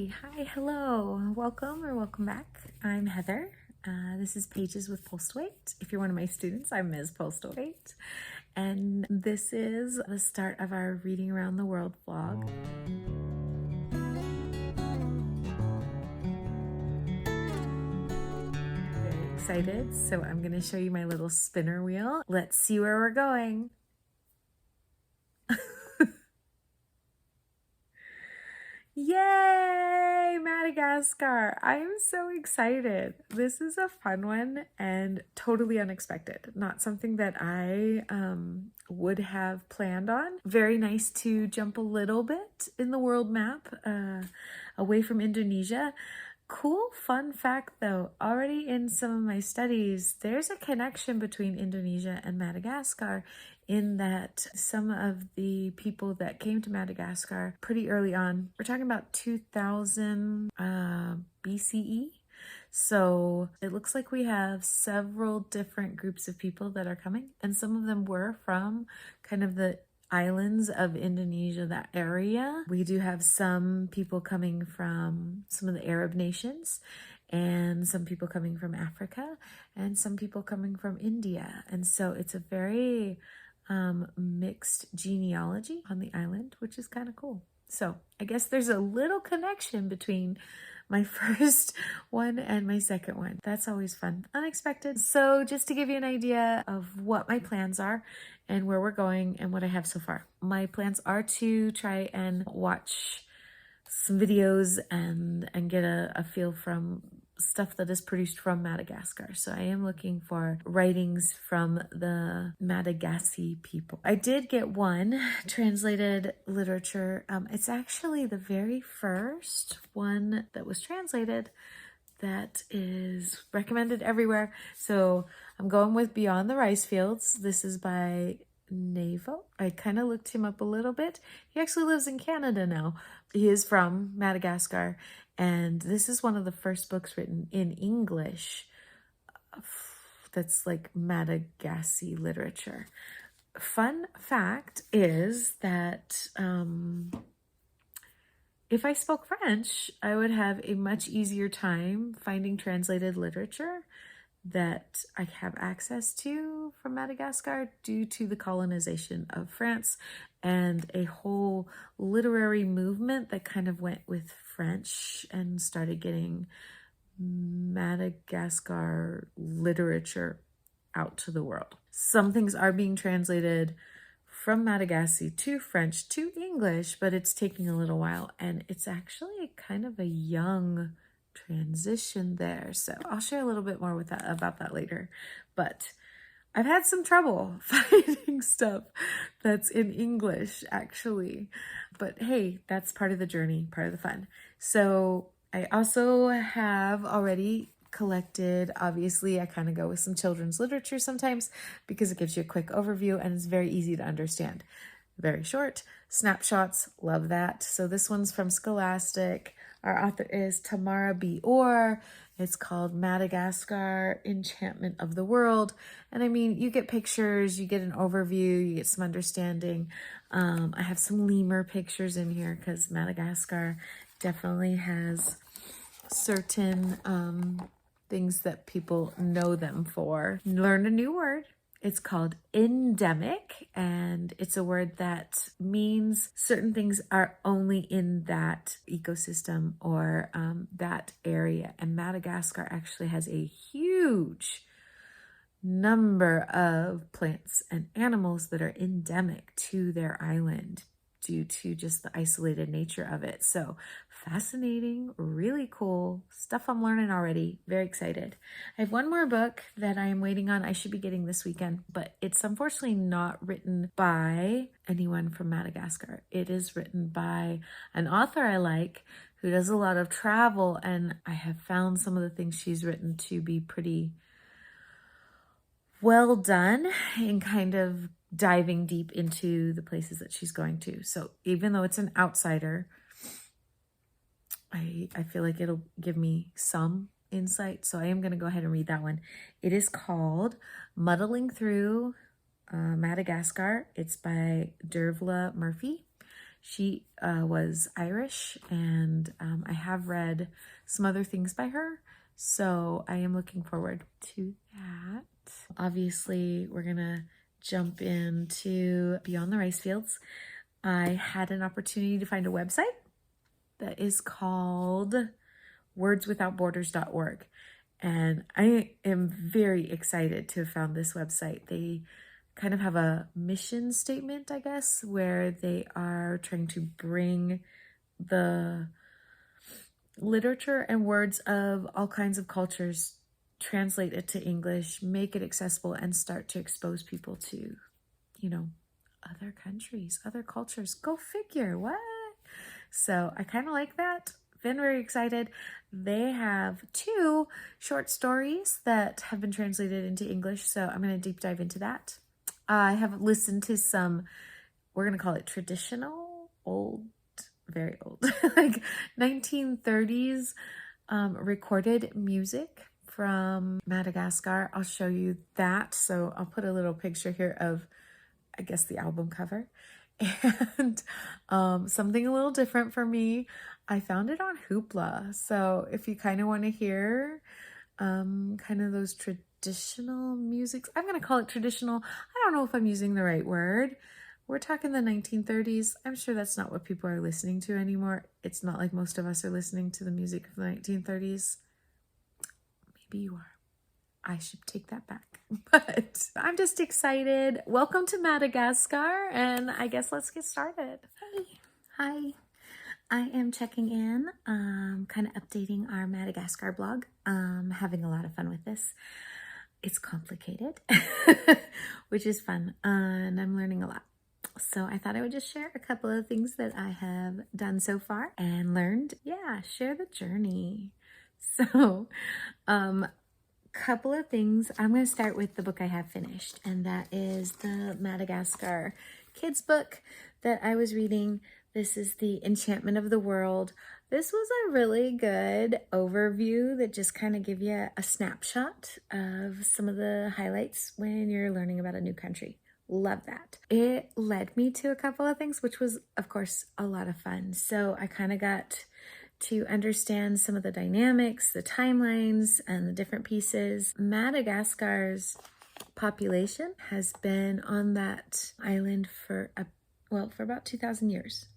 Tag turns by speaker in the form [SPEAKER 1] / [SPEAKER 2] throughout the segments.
[SPEAKER 1] Hi, hello, welcome back. I'm Heather. This is Pages with Postweight. If you're one of my students, I'm Ms. Postweight. And this is the start of our Reading Around the World vlog. Very excited, so I'm going to show you my little spinner wheel. Let's see where we're going. Yay, Madagascar. I am so excited. This is a fun one and totally unexpected. Not something that I would have planned on. Very nice to jump a little bit in the world map away from Indonesia. Cool fun fact though, already in some of my studies, there's a connection between Indonesia and Madagascar in that some of the people that came to Madagascar pretty early on, we're talking about 2000 BCE. So it looks like we have several different groups of people that are coming, and some of them were from kind of the islands of Indonesia, that area. We do have some people coming from some of the Arab nations, and some people coming from Africa, and some people coming from India. And so it's a very mixed genealogy on the island, which is kind of cool. So I guess there's a little connection between my first one and my second one. That's always fun, unexpected. So just to give you an idea of what my plans are and where we're going and what I have so far. My plans are to try and watch some videos and get a feel from stuff that is produced from Madagascar. So I am looking for writings from the Malagasy people. I did get one translated literature. It's actually the very first one that was translated that is recommended everywhere. So I'm going with Beyond the Rice Fields. This is by Navo. I kind of looked him up a little bit. He actually lives in Canada now. He is from Madagascar, and this is one of the first books written in English that's like Madagasy literature. Fun fact is that if I spoke French, I would have a much easier time finding translated literature that I have access to from Madagascar due to the colonization of France and a whole literary movement that kind of went with French and started getting Madagascar literature out to the world. Some things are being translated from Madagasy to French to English, but it's taking a little while, and it's actually kind of a young transition there. So I'll share a little bit more about that later. But I've had some trouble finding stuff that's in English, actually. But hey, that's part of the journey, part of the fun. So I also have already collected, obviously I kind of go with some children's literature sometimes because it gives you a quick overview and it's very easy to understand. Very short snapshots, love that. So this one's from Scholastic. Our author is Tamara B. Orr. It's called Madagascar, Enchantment of the World. And I mean, you get pictures, you get an overview, you get some understanding. I have some lemur pictures in here because Madagascar definitely has certain things that people know them for. Learn a new word. It's called endemic, and it's a word that means certain things are only in that ecosystem or that area. And Madagascar actually has a huge number of plants and animals that are endemic to their island due to just the isolated nature of it. So fascinating, really cool stuff I'm learning already. Very excited. I have one more book that I am waiting on. I should be getting this weekend, but it's unfortunately not written by anyone from Madagascar. It is written by an author I like who does a lot of travel, and I have found some of the things she's written to be pretty well done in kind of diving deep into the places that she's going to. So even though it's an outsider, I feel like it'll give me some insight. So I am going to go ahead and read that one. It is called Muddling Through Madagascar. It's by Dervla Murphy. She was Irish, and I have read some other things by her, so I am looking forward to that. Obviously, we're gonna jump into Beyond the Rice Fields. I had an opportunity to find a website that is called wordswithoutborders.org. And I am very excited to have found this website. They kind of have a mission statement, I guess, where they are trying to bring the literature and words of all kinds of cultures, translate it to English, make it accessible, and start to expose people to, other countries, other cultures. Go figure, what? So I kind of like that. Been very excited. They have 2 short stories that have been translated into English, so I'm going to deep dive into that. I have listened to some, we're going to call it traditional, old, very old, like 1930s recorded music from Madagascar. I'll show you that. So I'll put a little picture here of, I guess, the album cover. And something a little different for me, I found it on Hoopla. So if you kind of want to hear kind of those traditional musics, I'm going to call it traditional. I don't know if I'm using the right word. We're talking the 1930s. I'm sure that's not what people are listening to anymore. It's not like most of us are listening to the music of the 1930s. Maybe you are. I should take that back. But I'm just excited. Welcome to Madagascar, and I guess let's get started.
[SPEAKER 2] Hey, hi. I am checking in, kind of updating our Madagascar blog. Having a lot of fun with this. It's complicated, which is fun, and I'm learning a lot. So I thought I would just share a couple of things that I have done so far and learned. Yeah, share the journey. So, couple of things. I'm going to start with the book I have finished, and that is the Madagascar kids book that I was reading. This is The Enchantment of the World. This was a really good overview that just kind of give you a snapshot of some of the highlights when you're learning about a new country. Love that. It led me to a couple of things, which was, of course, a lot of fun. So I kind of got to understand some of the dynamics, the timelines, and the different pieces. Madagascar's population has been on that island for about 2,000 years.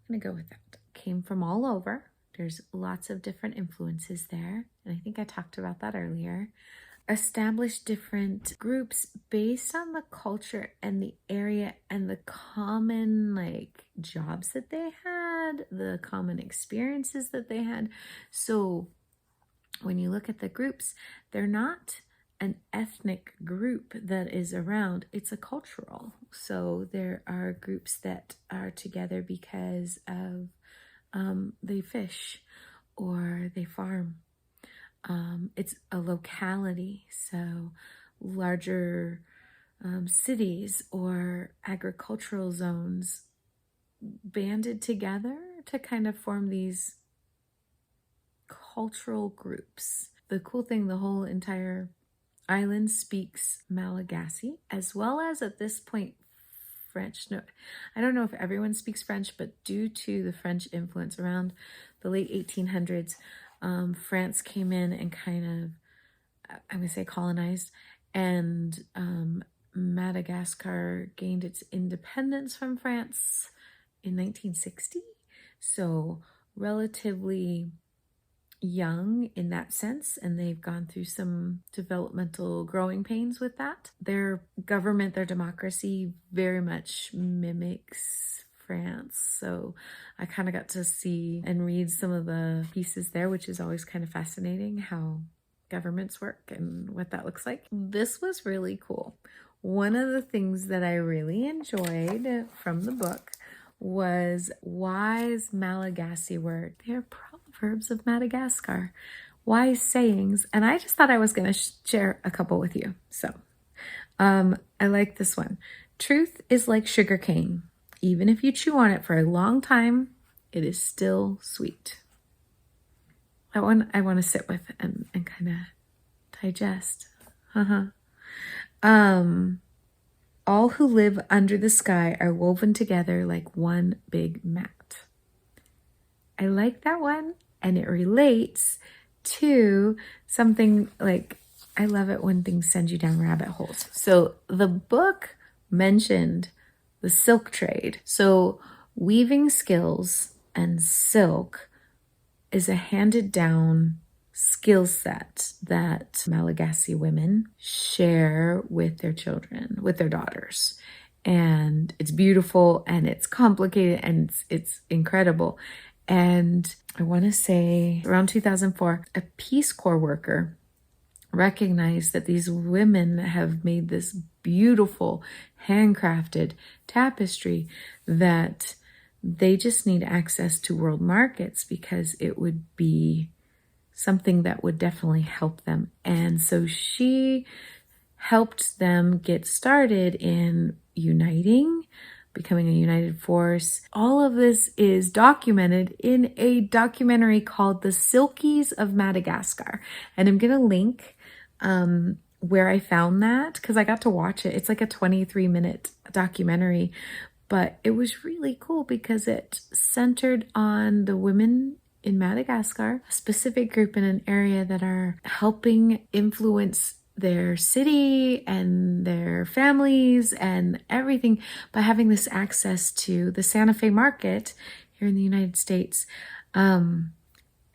[SPEAKER 2] I'm gonna go with that. Came from all over. There's lots of different influences there, and I think I talked about that earlier. Established different groups based on the culture and the area and the common jobs that they had, the common experiences that they had. So when you look at the groups, they're not an ethnic group that is around, it's a cultural. So there are groups that are together because of they fish or they farm. It's a locality, so larger cities or agricultural zones banded together to kind of form these cultural groups. The cool thing, the whole entire island speaks Malagasy, as well as at this point French. No, I don't know if everyone speaks French, but due to the French influence around the late 1800s, France came in and kind of, I'm going to say, colonized, and Madagascar gained its independence from France in 1960. So relatively young in that sense, and they've gone through some developmental growing pains with that. Their government, their democracy very much mimics France. So I kind of got to see and read some of the pieces there, which is always kind of fascinating how governments work and what that looks like. This was really cool. One of the things that I really enjoyed from the book was wise Malagasy word. They're proverbs of Madagascar, wise sayings. And I just thought I was going to share a couple with you. So I like this one. Truth is like sugar cane. Even if you chew on it for a long time, it is still sweet. That one I want to sit with and kind of digest.
[SPEAKER 1] All who live under the sky are woven together like one big mat. I like that one, and it relates to something like, I love it when things send you down rabbit holes. So the book mentioned the silk trade. So weaving skills and silk is a handed down skill set that Malagasy women share with their children, with their daughters. And it's beautiful and it's complicated and it's incredible. And I want to say around 2004, a Peace Corps worker recognized that these women have made this beautiful handcrafted tapestry that they just need access to world markets because it would be something that would definitely help them. And so she helped them get started in uniting, becoming a united force. All of this is documented in a documentary called The Silkies of Madagascar. And I'm going to link where I found that because I got to watch it. It's like a 23-minute documentary, but it was really cool because it centered on the women in Madagascar, a specific group in an area that are helping influence their city and their families and everything by having this access to the Santa Fe market here in the United States.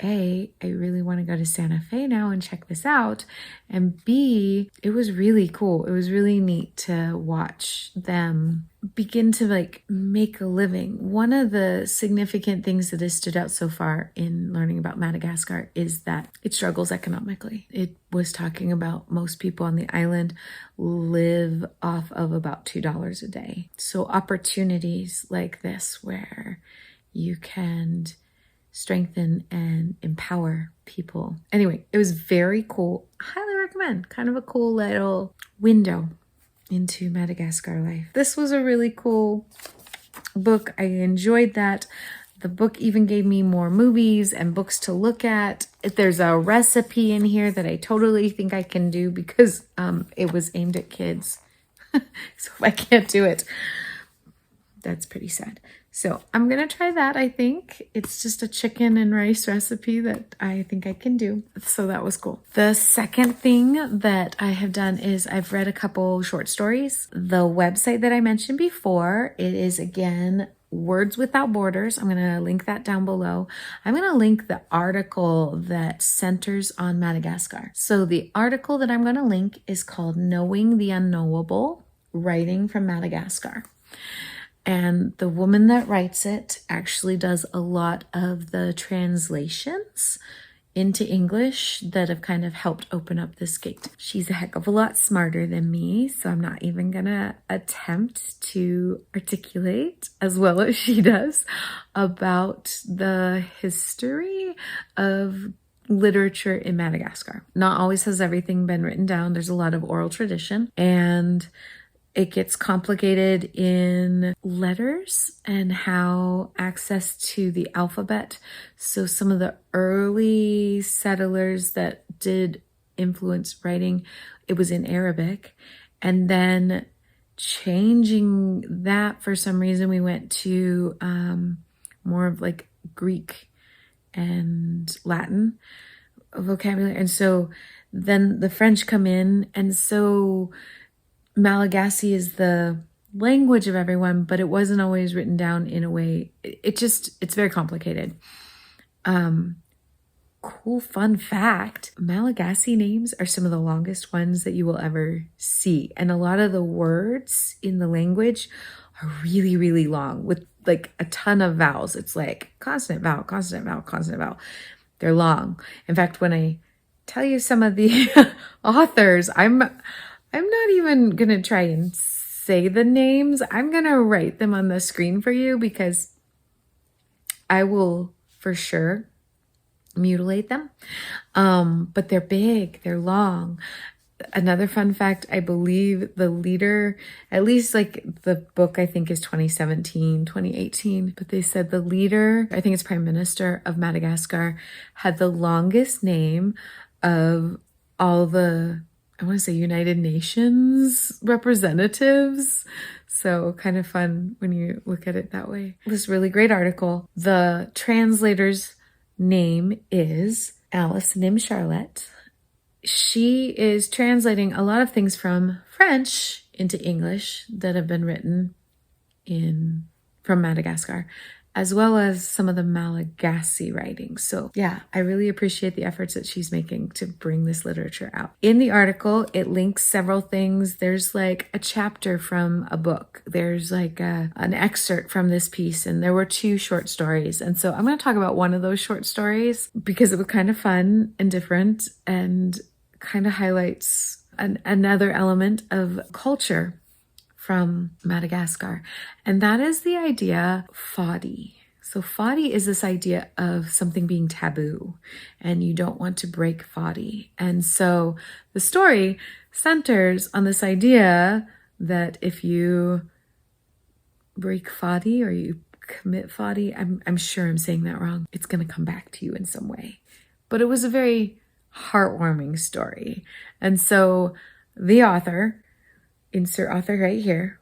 [SPEAKER 1] A, I really want to go to Santa Fe now and check this out. And B, it was really cool. It was really neat to watch them begin to like make a living. One of the significant things that has stood out so far in learning about Madagascar is that it struggles economically. It was talking about most people on the island live off of about $2 a day. So opportunities like this where you can strengthen and empower people. Anyway, it was very cool. Highly recommend. Kind of a cool little window into Madagascar life. This was a really cool book. I enjoyed that. The book even gave me more movies and books to look at. There's a recipe in here that I totally think I can do because it was aimed at kids. So if I can't do it, that's pretty sad. So I'm going to try that, I think. It's just a chicken and rice recipe that I think I can do. So that was cool. The second thing that I have done is I've read a couple short stories. The website that I mentioned before, it is again, Words Without Borders. I'm going to link that down below. I'm going to link the article that centers on Madagascar. So the article that I'm going to link is called Knowing the Unknowable, Writing from Madagascar. And the woman that writes it actually does a lot of the translations into English that have kind of helped open up this gate. She's a heck of a lot smarter than me, so I'm not even gonna attempt to articulate as well as she does about the history of literature in Madagascar. Not always has everything been written down. There's a lot of oral tradition, and it gets complicated in letters and how access to the alphabet. So some of the early settlers that did influence writing, it was in Arabic. And then changing that, for some reason, we went to more of like Greek and Latin vocabulary. And so then the French come in, and so Malagasy is the language of everyone, but it wasn't always written down in a way. It's very complicated. Cool fun fact, Malagasy names are some of the longest ones that you will ever see. And a lot of the words in the language are really, really long with like a ton of vowels. It's like consonant, vowel, consonant, vowel, consonant, vowel. They're long. In fact, when I tell you some of the authors, I'm not even going to try and say the names. I'm going to write them on the screen for you because I will for sure mutilate them. But they're big, they're long. Another fun fact, I believe the leader, at least like the book I think is 2017, 2018, but they said the leader, I think it's Prime Minister of Madagascar, had the longest name of all the, I want to say United Nations representatives. So kind of fun when you look at it that way. This really great article. The translator's name is Alice Nim Charlotte. She is translating a lot of things from French into English that have been written from Madagascar, as well as some of the Malagasy writings. So yeah, I really appreciate the efforts that she's making to bring this literature out. In the article, it links several things. There's like a chapter from a book. There's like an excerpt from this piece, and there were 2 short stories. And so I'm going to talk about one of those short stories because it was kind of fun and different and kind of highlights another element of culture from Madagascar. And that is the idea fadi. So fadi is this idea of something being taboo and you don't want to break fadi. And so the story centers on this idea that if you break fadi or you commit fadi, I'm sure I'm saying that wrong, it's going to come back to you in some way. But it was a very heartwarming story. And so the author, insert author right here,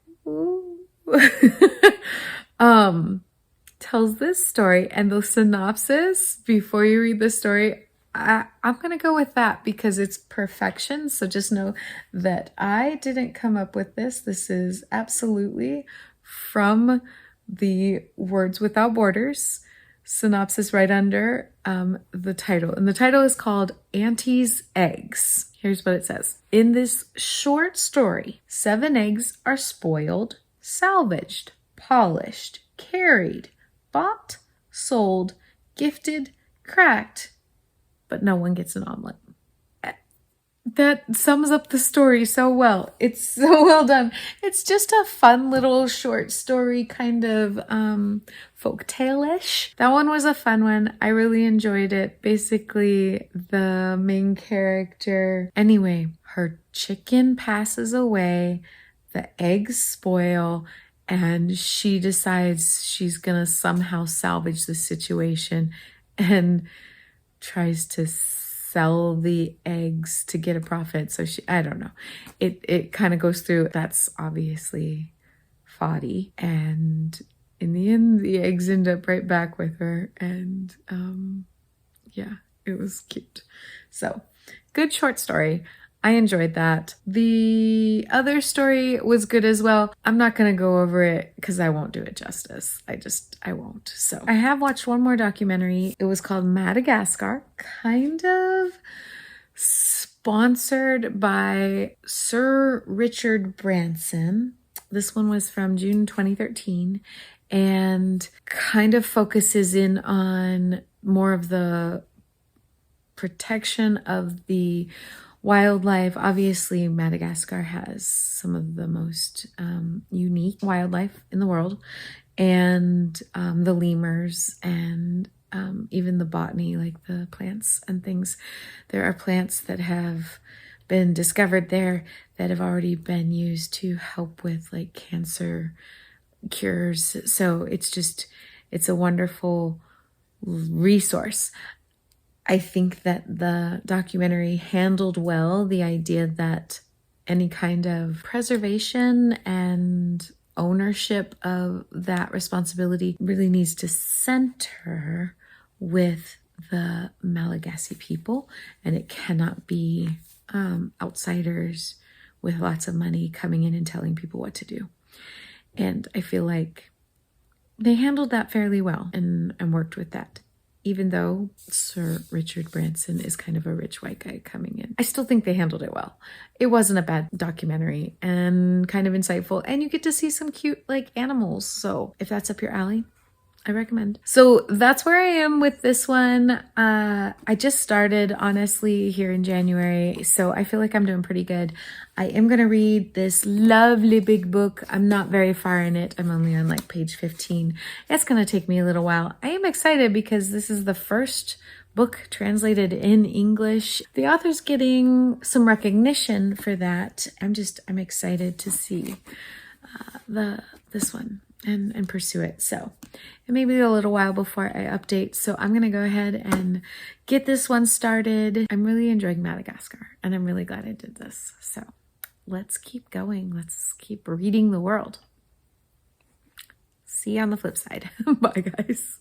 [SPEAKER 1] tells this story, and the synopsis before you read the story, I'm going to go with that because it's perfection. So just know that I didn't come up with this. This is absolutely from the Words Without Borders synopsis right under the title. And the title is called Auntie's Eggs. Here's what it says. In this short story, 7 eggs are spoiled, salvaged, polished, carried, bought, sold, gifted, cracked, but no one gets an omelet. That sums up the story so well. It's so well done. It's just a fun little short story, kind of folktale-ish. That one was a fun one. I really enjoyed it. Basically, the main character, anyway, her chicken passes away, the eggs spoil, and she decides she's gonna somehow salvage the situation and tries to sell the eggs to get a profit. So I don't know. It kind of goes through, that's obviously foddy. And in the end, the eggs end up right back with her. And yeah, it was cute. So good short story. I enjoyed that. The other story was good as well. I'm not going to go over it because I won't do it justice. I won't. So I have watched one more documentary. It was called Madagascar, kind of sponsored by Sir Richard Branson. This one was from June 2013 and kind of focuses in on more of the protection of the wildlife. Obviously, Madagascar has some of the most unique wildlife in the world, and the lemurs and even the botany, like the plants and things. There are plants that have been discovered there that have already been used to help with like cancer cures. So it's a wonderful resource. I think that the documentary handled well the idea that any kind of preservation and ownership of that responsibility really needs to center with the Malagasy people, and it cannot be outsiders with lots of money coming in and telling people what to do. And I feel like they handled that fairly well and worked with that. Even though Sir Richard Branson is kind of a rich white guy coming in, I still think they handled it well. It wasn't a bad documentary and kind of insightful. And you get to see some cute like animals. So if that's up your alley, I recommend. So that's where I am with this one. I just started, honestly, here in January. So I feel like I'm doing pretty good. I am going to read this lovely big book. I'm not very far in it. I'm only on like page 15. It's going to take me a little while. I am excited because this is the first book translated in English. The author's getting some recognition for that. I'm excited to see this one. and pursue it. So it may be a little while before I update. So I'm going to go ahead and get this one started. I'm really enjoying Madagascar and I'm really glad I did this. So let's keep going. Let's keep reading the world. See you on the flip side. Bye, guys.